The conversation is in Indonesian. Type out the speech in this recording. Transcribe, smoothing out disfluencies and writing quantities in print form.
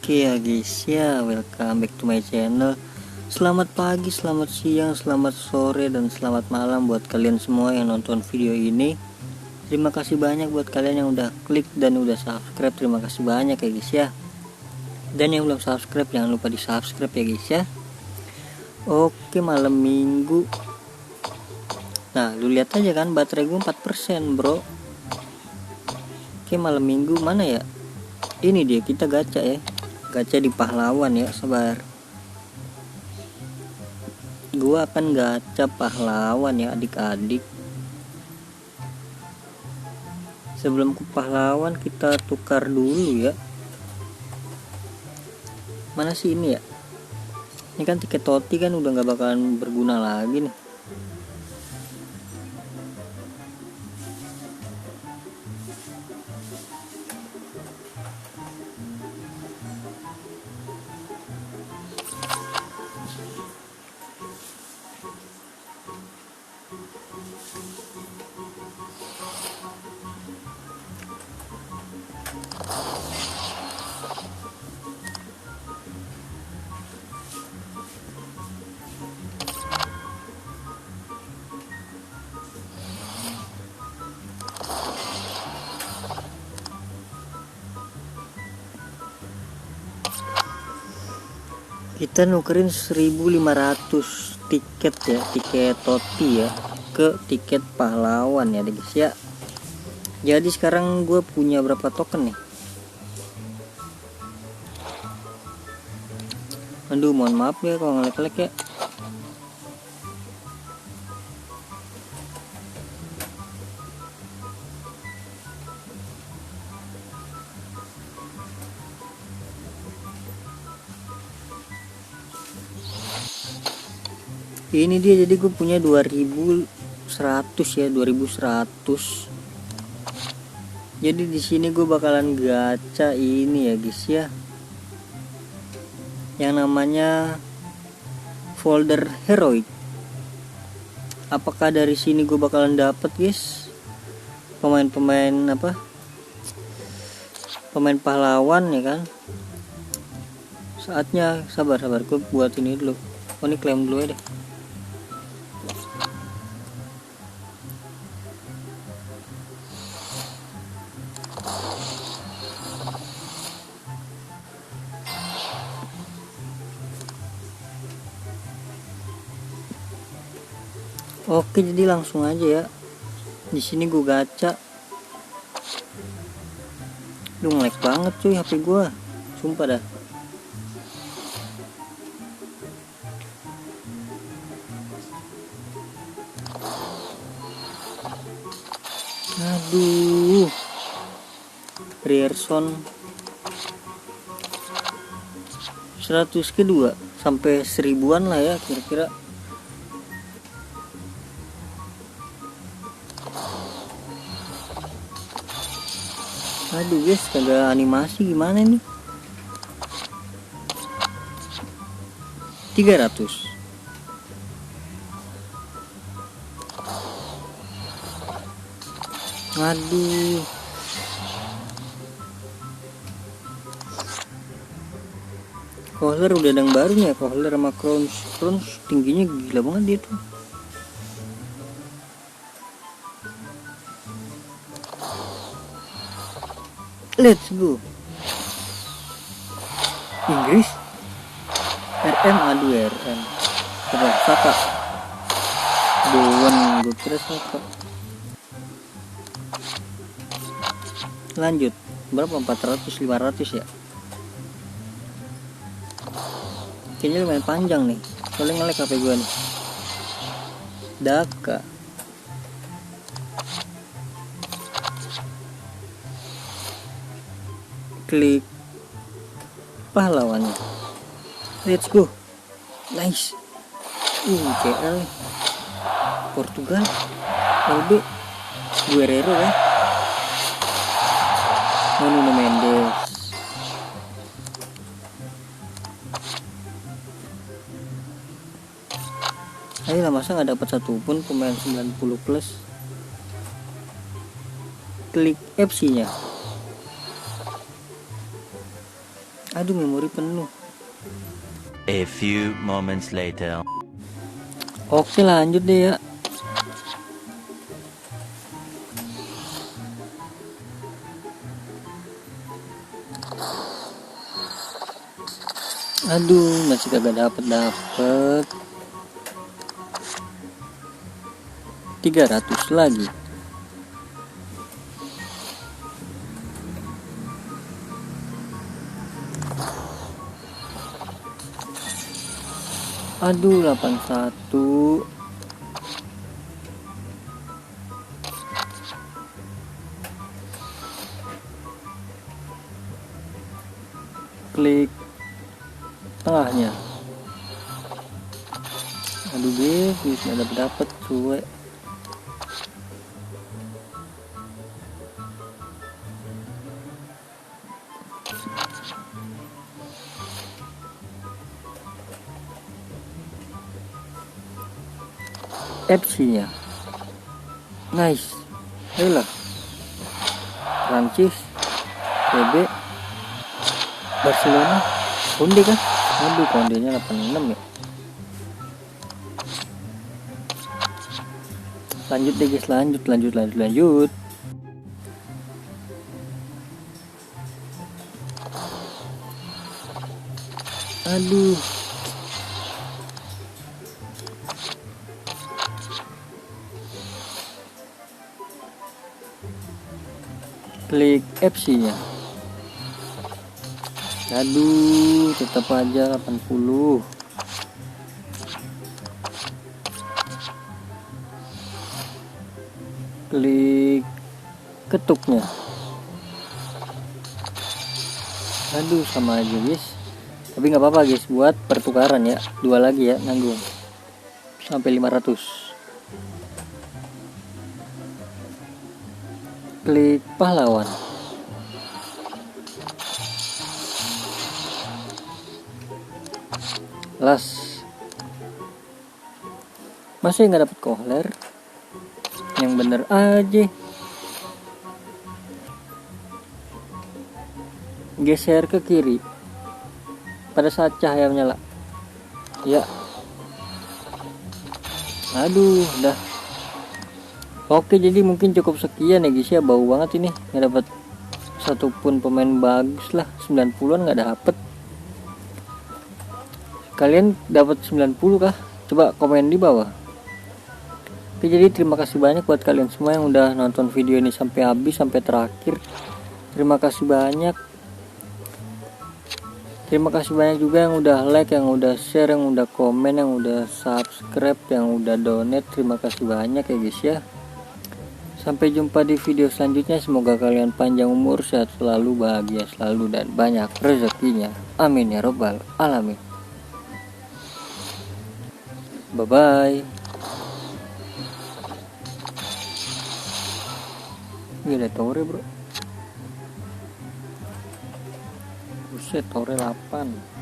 Oke ya guys ya, welcome back to my channel. Selamat pagi, selamat siang, selamat sore, dan selamat malam buat kalian semua yang nonton video ini. Terima kasih banyak buat kalian yang udah klik dan udah subscribe. Terima kasih banyak ya guys ya. Dan yang belum subscribe jangan lupa di subscribe ya guys ya. Oke, malam minggu. Nah lu lihat aja kan, baterai gue 4% bro. Oke, malam minggu mana ya? Ini dia, kita gacha ya. Gacha di pahlawan ya, sabar. Gua akan gacha pahlawan ya adik-adik. Sebelum ke pahlawan kita tukar dulu ya. Mana sih ini ya? Ini kan tiket toti kan udah nggak bakalan berguna lagi nih. Kita nukerin 1500 tiket ya, tiket toti ya, ke tiket pahlawan ya guys ya. Jadi sekarang gue punya berapa token nih? Aduh, mohon maaf ya kalau ngelek-ngelek ya. Ini dia, jadi gue punya 2100 ya, 2100. Jadi di sini gue bakalan gacha ini ya guys ya, yang namanya folder heroic. Apakah dari sini gue bakalan dapet guys pemain-pemain apa, pemain pahlawan ya kan? Saatnya sabar gue buat ini dulu. Oh, ini klaim dulu ya deh. Oke, jadi langsung aja ya. Di sini gue gacha. Duh, ngelag banget cuy HP gue. Sumpah dah. Aduh. Rierson 100 kedua sampai 1000-an lah ya kira-kira. Aduh guys, kagak animasi gimana nih? 300. Aduh. Kohler udah ada yang baru nih ya, Kohler sama Crunch tingginya gila banget dia tuh. Let's go. Inggris RM, aduh RM terus Saka Bowen, gue kira Saka. Lanjut berapa, 400 500 ya. Kayaknya lumayan panjang nih, soalnya nge-lag HP gue nih. Daka klik pahlawannya. Let's go. Nice. KL Portugal LB Guerrero ya. Nuno Mendes. Ayolah, masa nggak dapat satupun pemain 90 plus. Klik FC nya. Aduh, memori penuh. A few moments later. Oke, lanjut deh ya. Aduh, masih kagak dapet 300 lagi. Aduh, 81. Klik tengahnya. Aduh guys, nggak dapet cuek. FC-nya nice. Ayolah, Prancis, PB, Barcelona, Konde kan. Aduh, Kondenya 86 ya. Lanjut deh guys, lanjut. Aduh, klik FC-nya. Aduh, tetap aja 80. Klik ketuknya. Aduh, sama aja guys. Tapi nggak apa-apa guys, buat pertukaran ya. 2 lagi ya, nanggung sampai 500. Klik pahlawan. Las. Masih nggak dapet kohler. Yang bener aja. Geser ke kiri pada saat cahaya menyala. Ya. Aduh, udah. Oke, jadi mungkin cukup sekian ya guys ya. Bau banget ini, nggak dapat satupun pemain bagus lah. 90-an nggak dapet. Kalian dapat 90 kah? Coba komen di bawah. Oke, jadi terima kasih banyak buat kalian semua yang udah nonton video ini sampai habis, sampai terakhir. Terima kasih banyak. Terima kasih banyak juga yang udah like, yang udah share, yang udah komen, yang udah subscribe, yang udah donate. Terima kasih banyak ya guys ya. Sampai jumpa di video selanjutnya. Semoga kalian panjang umur, sehat selalu, bahagia selalu, dan banyak rezekinya. Amin ya robbal alamin. Bye bye. Ini ada Tore bro. Buset, Tore 8.